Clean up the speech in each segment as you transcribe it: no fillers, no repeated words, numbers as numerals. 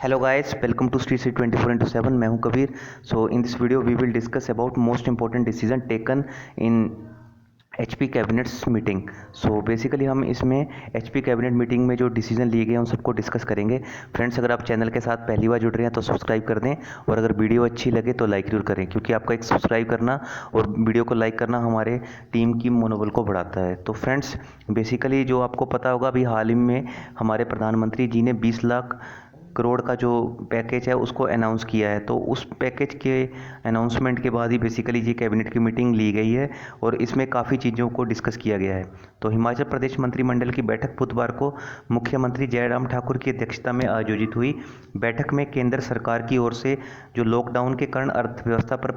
Hello guys, welcome to Street 24/7. मैं हूं Kabir. So in this video we will discuss about most important decision taken in HP cabinets meeting. So basically हम इसमें HP cabinet meeting में जो decision लिए गए उन सबको डिस्कस करेंगे. फ्रेंड्स, अगर आप चैनल के साथ पहली बार जुड़ रहे हैं तो सब्सक्राइब कर दें, और अगर वीडियो अच्छी लगे तो लाइक जरूर करें, क्योंकि आपका एक सब्सक्राइब करना और वीडियो को लाइक करना हमारे टीम की मनोबल को बढ़ाता है. तो फ्रेंड्स, बेसिकली जो आपको पता होगा, अभी हाल ही में हमारे प्रधानमंत्री जी ने 20 लाख करोड़ का जो पैकेज है उसको अनाउंस किया है. तो उस पैकेज के अनाउंसमेंट के बाद ही बेसिकली ये कैबिनेट की मीटिंग ली गई है और इसमें काफ़ी चीज़ों को डिस्कस किया गया है. तो हिमाचल प्रदेश मंत्रिमंडल की बैठक बुधवार को मुख्यमंत्री जयराम ठाकुर की अध्यक्षता में आयोजित हुई. बैठक में केंद्र सरकार की ओर से जो लॉकडाउन के कारण अर्थव्यवस्था पर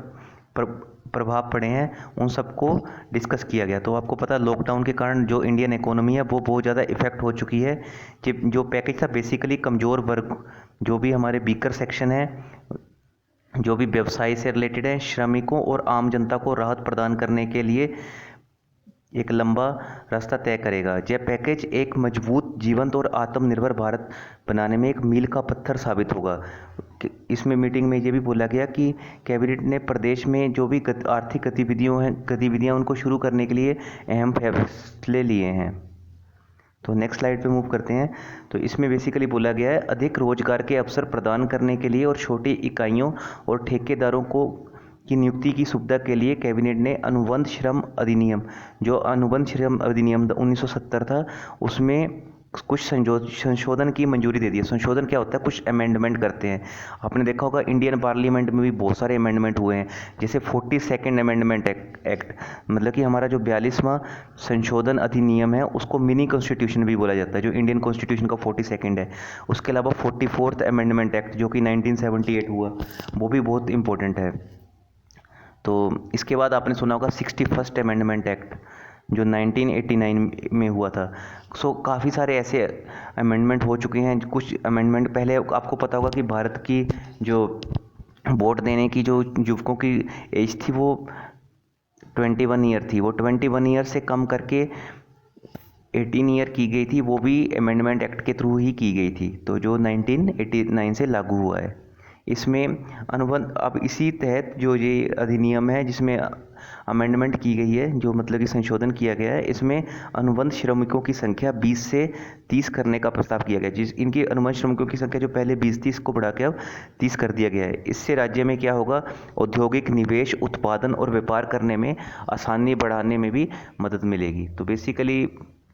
प्रभाव पड़े हैं उन सबको डिस्कस किया गया. तो आपको पता है, लॉकडाउन के कारण जो इंडियन इकोनॉमी है वो बहुत ज़्यादा इफ़ेक्ट हो चुकी है. कि जो पैकेज था बेसिकली कमज़ोर वर्ग, जो भी हमारे वीकर सेक्शन है, जो भी व्यवसाय से रिलेटेड है, श्रमिकों और आम जनता को राहत प्रदान करने के लिए एक लंबा रास्ता तय करेगा. यह पैकेज एक मजबूत, जीवंत और आत्मनिर्भर भारत बनाने में एक मील का पत्थर साबित होगा. इसमें मीटिंग में ये भी बोला गया कि कैबिनेट ने प्रदेश में जो भी आर्थिक गतिविधियां उनको शुरू करने के लिए अहम फैसले लिए हैं. तो नेक्स्ट स्लाइड पे मूव करते हैं. तो इसमें बेसिकली बोला गया है, अधिक रोजगार के अवसर प्रदान करने के लिए और छोटी इकाइयों और ठेकेदारों को की नियुक्ति की सुविधा के लिए कैबिनेट ने अनुबंध श्रम अधिनियम, जो अनुबंध श्रम अधिनियम 1970 था, उसमें कुछ संशोधन की मंजूरी दे दी है. संशोधन क्या होता है? कुछ अमेंडमेंट करते हैं. आपने देखा होगा इंडियन पार्लियामेंट में भी बहुत सारे अमेंडमेंट हुए हैं, जैसे 42nd अमेंडमेंट एक्ट, मतलब कि हमारा जो 42वां संशोधन अधिनियम है उसको मिनी कॉन्स्टिट्यूशन भी बोला जाता है, जो इंडियन कॉन्स्टिट्यूशन का 42nd है. उसके अलावा 44th अमेंडमेंट एक्ट जो कि 1978 हुआ, वो भी बहुत इंपॉर्टेंट है. तो इसके बाद आपने सुना होगा 61st अमेंडमेंट एक्ट जो 1989 में हुआ था. सो काफ़ी सारे ऐसे अमेंडमेंट हो चुके हैं. कुछ अमेंडमेंट पहले आपको पता होगा कि भारत की जो वोट देने की जो युवकों की एज थी वो 21 ईयर थी, वो 21 ईयर से कम करके 18 ईयर की गई थी. वो भी अमेंडमेंट एक्ट के थ्रू ही की गई थी, तो जो 1989 से लागू हुआ है. इसमें अनुबंध, अब इसी तहत जो ये अधिनियम है जिसमें अमेंडमेंट की गई है, जो मतलब कि संशोधन किया गया है, इसमें अनुबंध श्रमिकों की संख्या 20 से 30 करने का प्रस्ताव किया गया. जिस इनकी अनुबंध श्रमिकों की संख्या जो पहले 20-30 को बढ़ा के अब 30 कर दिया गया है. इससे राज्य में क्या होगा? औद्योगिक निवेश, उत्पादन और व्यापार करने में आसानी बढ़ाने में भी मदद मिलेगी. तो बेसिकली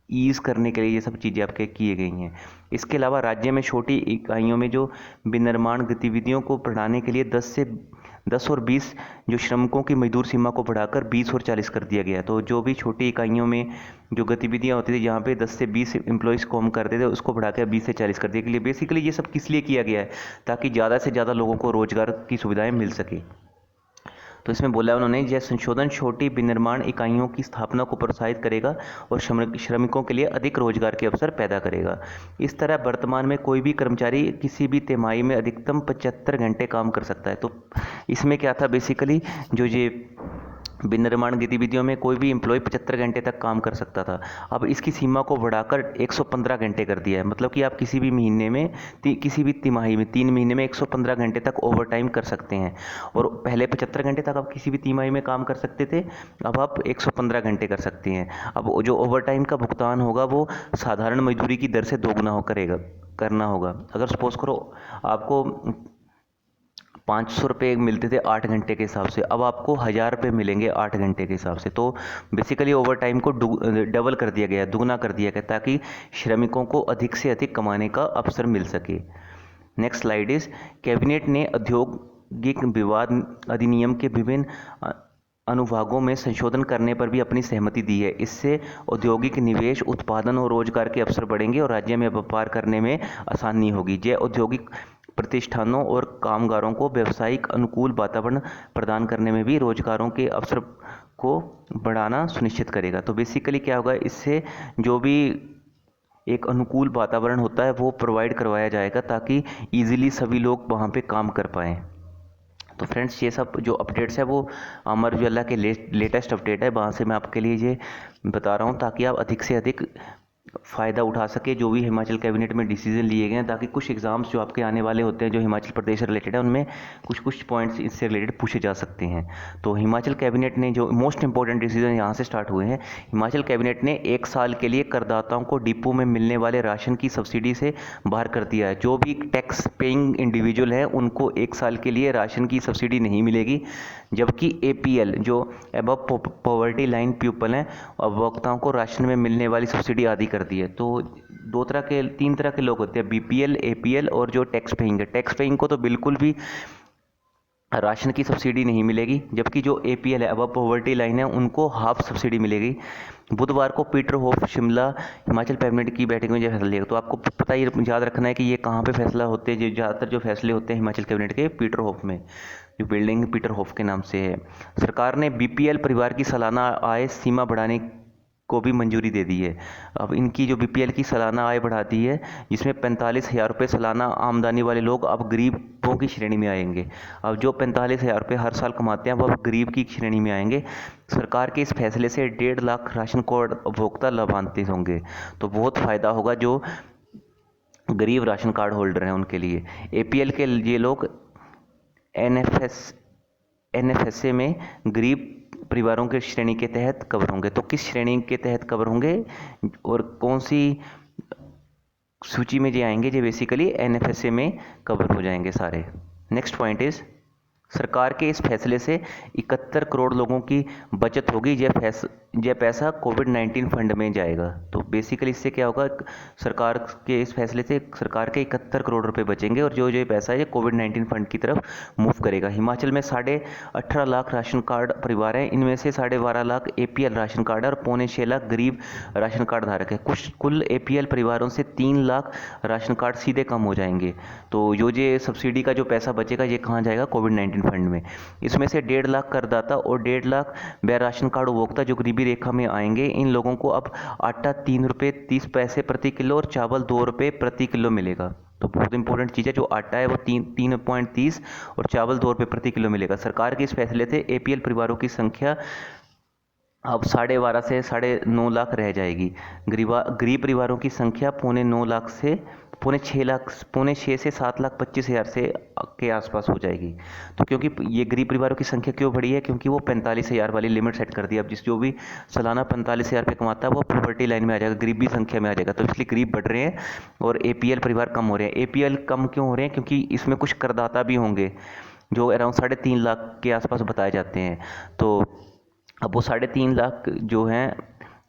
ईज़ करने के लिए ये सब चीज़ें आपके किए गई हैं. इसके अलावा राज्य में छोटी इकाइयों में जो विनिर्माण गतिविधियों को बढ़ाने के लिए 10 और 20 जो श्रमिकों की मजदूर सीमा को बढ़ाकर 20 और 40 कर दिया गया. तो जो भी छोटी इकाइयों में जो गतिविधियां होती थी, जहाँ पे 10 से 20 एम्प्लॉयज़ काम करते थे, उसको बढ़ाकर 20 से 40 कर दिया के लिए. बेसिकली ये सब किस लिए किया गया है? ताकि ज़्यादा से ज़्यादा लोगों को रोज़गार की सुविधाएँ मिल सके. तो इसमें बोला उन्होंने, यह संशोधन छोटी विनिर्माण इकाइयों की स्थापना को प्रोत्साहित करेगा और श्रमिकों के लिए अधिक रोजगार के अवसर पैदा करेगा. इस तरह वर्तमान में कोई भी कर्मचारी किसी भी तिमाही में अधिकतम 75 घंटे काम कर सकता है. तो इसमें क्या था? बेसिकली जो ये विनिर्माण गतिविधियों में कोई भी एम्प्लॉय 75 घंटे तक काम कर सकता था. अब इसकी सीमा को बढ़ाकर 115 घंटे कर दिया है. मतलब कि आप किसी भी महीने में, किसी भी तिमाही में 3 महीने में 115 घंटे तक ओवर टाइम कर सकते हैं. और पहले 75 घंटे तक आप किसी भी तिमाही में काम कर सकते थे, अब आप 115 घंटे कर सकते हैं. अब जो ओवर टाइम का भुगतान होगा वो साधारण मजदूरी की दर से दोगुना करना होगा. अगर सपोज करो आपको 500 रुपये मिलते थे 8 घंटे के हिसाब से, अब आपको 1000 रुपये मिलेंगे 8 घंटे के हिसाब से. तो बेसिकली ओवर टाइम को डबल कर दिया गया, दुगना कर दिया गया, ताकि श्रमिकों को अधिक से अधिक कमाने का अवसर मिल सके. नेक्स्ट स्लाइड इज, कैबिनेट ने औद्योगिक विवाद अधिनियम के विभिन्न अनुभागों में संशोधन करने पर भी अपनी सहमति दी है. इससे औद्योगिक निवेश, उत्पादन और रोजगार के अवसर बढ़ेंगे और राज्य में व्यापार करने में आसानी होगी. यह औद्योगिक प्रतिष्ठानों और कामगारों को व्यावसायिक अनुकूल वातावरण प्रदान करने में भी रोजगारों के अवसर को बढ़ाना सुनिश्चित करेगा. तो बेसिकली क्या होगा? इससे जो भी एक अनुकूल वातावरण होता है वो प्रोवाइड करवाया जाएगा, ताकि ईजिली सभी लोग वहाँ पे काम कर पाएँ. तो फ्रेंड्स, ये सब जो अपडेट्स है वो अमर उजाला के लेटेस्ट अपडेट है, वहाँ से मैं आपके लिए ये बता रहा हूँ, ताकि आप अधिक से अधिक फ़ायदा उठा सके जो भी हिमाचल कैबिनेट में डिसीजन लिए गए हैं, ताकि कुछ एग्ज़ाम्स जो आपके आने वाले होते हैं जो हिमाचल प्रदेश से रिलेटेड है उनमें कुछ कुछ पॉइंट्स इससे रिलेटेड पूछे जा सकते हैं। तो हिमाचल कैबिनेट ने जो मोस्ट इंपॉर्टेंट डिसीजन यहाँ से स्टार्ट हुए हैं, हिमाचल कैबिनेट ने 1 साल के लिए करदाताओं को डिपो में मिलने वाले राशन की सब्सिडी से बाहर कर दिया है। जो भी टैक्स पेइंग इंडिविजुअल है उनको 1 साल के लिए राशन की सब्सिडी नहीं मिलेगी, जबकि APL जो अबव पॉवर्टी लाइन पीपल हैं, उपभोक्ताओं को राशन में मिलने वाली सब्सिडी आदि कर दी है। तो 3 तरह के लोग होते हैं, BPL, APL और जो टैक्स पेइंग है। टैक्स पेइंग को तो बिल्कुल भी राशन की सब्सिडी नहीं मिलेगी, जबकि जो APL है, अबव पॉवर्टी लाइन है, उनको हाफ सब्सिडी मिलेगी। बुधवार को Peter Hoff Shimla Himachal cabinet की बैठक में जो फैसला लिया, तो आपको पता ही याद रखना है कि ये कहाँ पे फैसला होते हैं। ज़्यादातर जो फैसले होते हैं हिमाचल कैबिनेट के पीटर होफ में, जो बिल्डिंग पीटर होफ के नाम से है। सरकार ने BPL परिवार की सालाना आय सीमा बढ़ाने को भी मंजूरी दे दी है। अब इनकी जो BPL की सालाना आय बढ़ा दी है, जिसमें 45,000 रुपये सालाना आमदनी वाले लोग अब गरीबों की श्रेणी में आएंगे। अब जो 45,000 रुपये हर साल कमाते हैं वो अब गरीब की श्रेणी में आएंगे। सरकार के इस फैसले से 1.5 लाख राशन कार्ड उपभोक्ता लाभान्वित होंगे। तो बहुत फ़ायदा होगा जो गरीब राशन कार्ड होल्डर हैं उनके लिए। APL के ये लोग NFSA में गरीब परिवारों के श्रेणी के तहत कवर होंगे। तो किस श्रेणी के तहत कवर होंगे और कौन सी सूची में जो आएंगे, जो बेसिकली NFSA में कवर हो जाएंगे सारे। नेक्स्ट पॉइंट इज, सरकार के इस फैसले से 71 करोड़ लोगों की बचत होगी। यह पैसा कोविड-19 फंड में जाएगा। तो बेसिकली इससे क्या होगा, सरकार के इस फैसले से सरकार के 71 करोड़ रुपए बचेंगे और जो पैसा है ये कोविड-19 फंड की तरफ मूव करेगा। हिमाचल में 18.5 लाख राशन कार्ड परिवार हैं, इनमें से 12.5 लाख APL राशन कार्ड है और 6.25 लाख गरीब राशन कार्ड धारक है। कुल APL परिवारों से 3 लाख राशन कार्ड सीधे कम हो जाएंगे। तो ये सब्सिडी का जो पैसा बचेगा ये कहाँ जाएगा, कोविड-19 फंड में। इसमें से 1.5 लाख करदाता और 1.5 लाख व्यय राशन कार्ड उपभोक्ता जो गरीबी रेखा में आएंगे, इन लोगों को अब आटा 3 रुपये 30 पैसे प्रति किलो और चावल 2 रुपये प्रति किलो मिलेगा। तो बहुत इंपॉर्टेंट चीज़ है, जो आटा है वो 3.30 और चावल 2 रुपये प्रति किलो मिलेगा। सरकार के इस फैसले से APL परिवारों की संख्या अब 12.5 से 9.5 लाख रह जाएगी। गरीब परिवारों की संख्या 5.9 लाख से 5.6 से 7,25,000 से के आसपास हो जाएगी। तो क्योंकि ये गरीब परिवारों की संख्या क्यों बढ़ी है, क्योंकि वो 45,000 वाली लिमिट सेट कर दी। अब जो भी सालाना 45,000 रुपये कमाता है वो पॉवर्टी लाइन में आ जाएगा, गरीबी संख्या में आ जाएगा। तो इसलिए गरीब बढ़ रहे हैं और APL परिवार कम हो रहे हैं। APL कम क्यों हो रहे हैं, क्योंकि इसमें कुछ करदाता भी होंगे जो अराउंड 3.5 लाख के आसपास बताए जाते हैं। तो अब वो 3.5 लाख जो हैं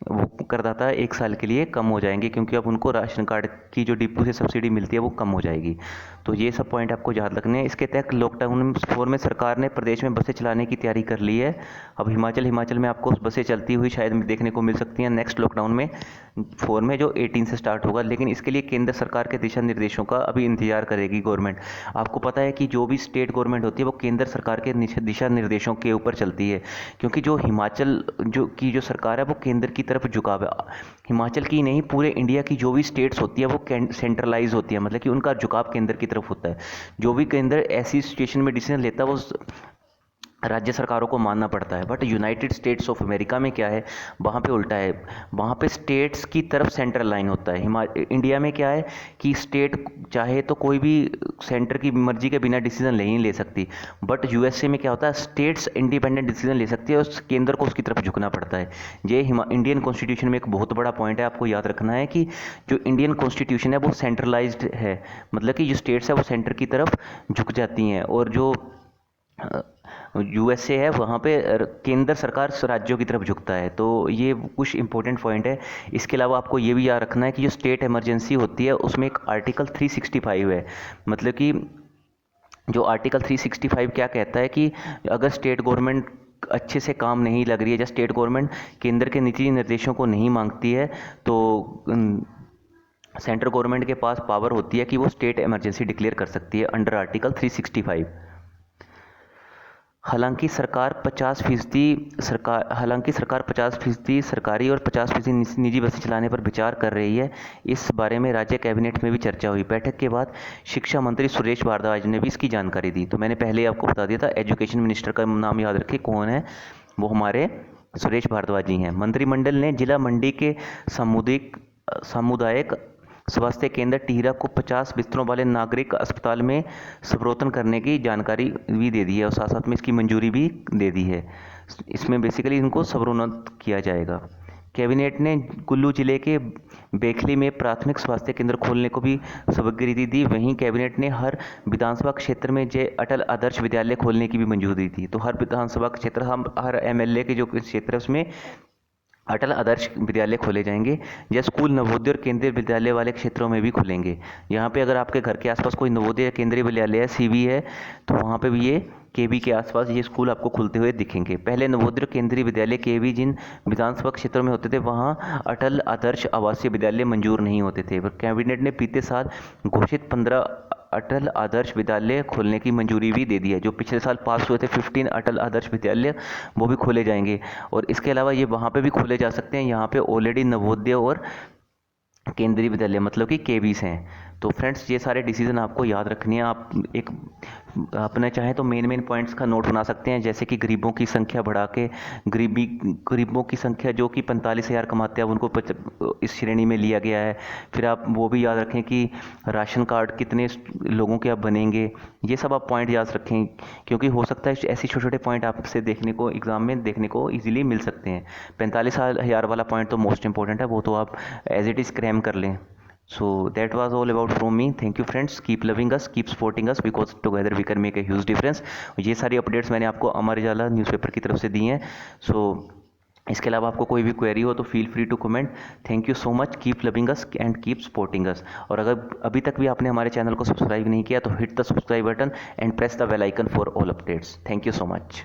वो करदाता 1 साल के लिए कम हो जाएंगे, क्योंकि अब उनको राशन कार्ड की जो डिपो से सब्सिडी मिलती है वो कम हो जाएगी। तो ये सब पॉइंट आपको याद रखने हैं। इसके तहत लॉकडाउन 4 में सरकार ने प्रदेश में बसें चलाने की तैयारी कर ली है। अब हिमाचल में आपको बसें चलती हुई शायद देखने को मिल सकती हैं नेक्स्ट लॉकडाउन में 4 में, जो 18 से स्टार्ट होगा। लेकिन इसके लिए केंद्र सरकार के दिशा निर्देशों का अभी इंतजार करेगी गवर्नमेंट। आपको पता है कि जो भी स्टेट गवर्नमेंट होती है वो केंद्र सरकार के दिशा निर्देशों के ऊपर चलती है, क्योंकि जो हिमाचल जो सरकार है वो केंद्र की तरफ झुकाव है। हिमाचल की नहीं, पूरे इंडिया की जो भी स्टेट्स होती है वो सेंट्रलाइज होती है, मतलब कि उनका झुकाव केंद्र की तरफ होता है। जो भी केंद्र ऐसी सिचुएशन में डिसीजन लेता है वो राज्य सरकारों को मानना पड़ता है। But United states of America में क्या है, वहाँ पे उल्टा है, वहाँ पे स्टेट्स की तरफ सेंट्रल लाइन होता है। इंडिया में क्या है कि स्टेट चाहे तो कोई भी सेंटर की मर्जी के बिना डिसीजन नहीं ले सकती, बट USA में क्या होता है, स्टेट्स इंडिपेंडेंट डिसीजन ले सकती है और केंद्र को उसकी तरफ झुकना पड़ता है। ये इंडियन कॉन्स्टिट्यूशन में एक बहुत बड़ा पॉइंट है, आपको याद रखना है कि जो इंडियन कॉन्स्टिट्यूशन है वो सेंट्रलाइज्ड है, मतलब कि जो स्टेट्स है वो सेंटर की तरफ झुक जाती हैं, और जो USA है वहाँ पे केंद्र सरकार राज्यों की तरफ झुकता है। तो ये कुछ इंपॉर्टेंट पॉइंट है। इसके अलावा आपको ये भी याद रखना है कि जो स्टेट इमरजेंसी होती है उसमें एक आर्टिकल 365 है, मतलब कि जो आर्टिकल 365 क्या कहता है कि अगर स्टेट गवर्नमेंट अच्छे से काम नहीं लग रही है, या स्टेट गवर्नमेंट केंद्र के नीति निर्देशों को नहीं मांगती है, तो सेंट्रल गवर्नमेंट के पास पावर होती है कि वो स्टेट इमरजेंसी डिक्लेयर कर सकती है अंडर आर्टिकल 365। हालांकि सरकार 50% सरकारी और 50% निजी बसें चलाने पर विचार कर रही है। इस बारे में राज्य कैबिनेट में भी चर्चा हुई। बैठक के बाद शिक्षा मंत्री सुरेश भारद्वाज ने भी इसकी जानकारी दी। तो मैंने पहले आपको बता दिया था, एजुकेशन मिनिस्टर का नाम याद रखिए कौन है, वो हमारे सुरेश भारद्वाज जी हैं। मंत्रिमंडल ने जिला मंडी के सामुदायिक सामुदायिक स्वास्थ्य केंद्र टिहरा को 50 बिस्तरों वाले नागरिक अस्पताल में स्वर्तन करने की जानकारी भी दे दी है और साथ साथ में इसकी मंजूरी भी दे दी है। इसमें बेसिकली इनको सर्वोन्नत किया जाएगा। कैबिनेट ने कुल्लू जिले के बेखली में प्राथमिक स्वास्थ्य केंद्र खोलने को भी स्वीकृति दी। वहीं कैबिनेट ने हर विधानसभा क्षेत्र में जय अटल आदर्श विद्यालय खोलने की भी मंजूरी दी। तो हर विधानसभा क्षेत्र, हम हर एमएलए के जो क्षेत्र है उसमें अटल आदर्श विद्यालय खोले जाएंगे। यह स्कूल नवोदय और केंद्रीय विद्यालय वाले क्षेत्रों में भी खुलेंगे। यहाँ पे अगर आपके घर के आसपास कोई नवोदय या केंद्रीय विद्यालय है, सीवी है, तो वहाँ पे भी ये केवी के आसपास ये स्कूल आपको खुलते हुए दिखेंगे। पहले नवोदय और केंद्रीय विद्यालय केवी जिन विधानसभा क्षेत्रों में होते थे वहाँ अटल आदर्श आवासीय विद्यालय मंजूर नहीं होते थे। पर कैबिनेट ने बीते साल घोषित 15 अटल आदर्श विद्यालय खोलने की मंजूरी भी दे दी है। जो पिछले साल पास हुए थे 15 अटल आदर्श विद्यालय, वो भी खोले जाएंगे। और इसके अलावा ये वहाँ पे भी खोले जा सकते हैं। यहाँ पे ऑलरेडी नवोदय और केंद्रीय विद्यालय मतलब कि केवीस हैं। तो फ्रेंड्स, ये सारे डिसीजन आपको याद रखने हैं। आप एक अपने चाहे तो मेन पॉइंट्स का नोट बना सकते हैं, जैसे कि गरीबों की संख्या बढ़ा के गरीबों की संख्या जो कि 45,000 कमाते हैं उनको इस श्रेणी में लिया गया है। फिर आप वो भी याद रखें कि राशन कार्ड कितने लोगों के आप बनेंगे, ये सब आप पॉइंट याद रखें, क्योंकि हो सकता है ऐसे छोटे छोटे पॉइंट आपसे देखने को एग्जाम में देखने को ईजिली मिल सकते हैं। 45,000 वाला पॉइंट तो मोस्ट इंपॉर्टेंट है, वो तो आप एज इट इज़ क्रैम कर लें। So that was all about from me. Thank you friends. Keep loving us, keep supporting us because together we can make a huge difference. ये सारी updates मैंने आपको अमर उजाला न्यूज़पेपर की तरफ से दी हैं। So इसके अलावा आपको कोई भी क्वेरी हो तो feel free to comment. Thank you so much. Keep loving us and keep supporting us. और अगर अभी तक भी आपने हमारे चैनल को सब्सक्राइब नहीं किया तो hit the subscribe button and press the bell icon for all updates. Thank you so much.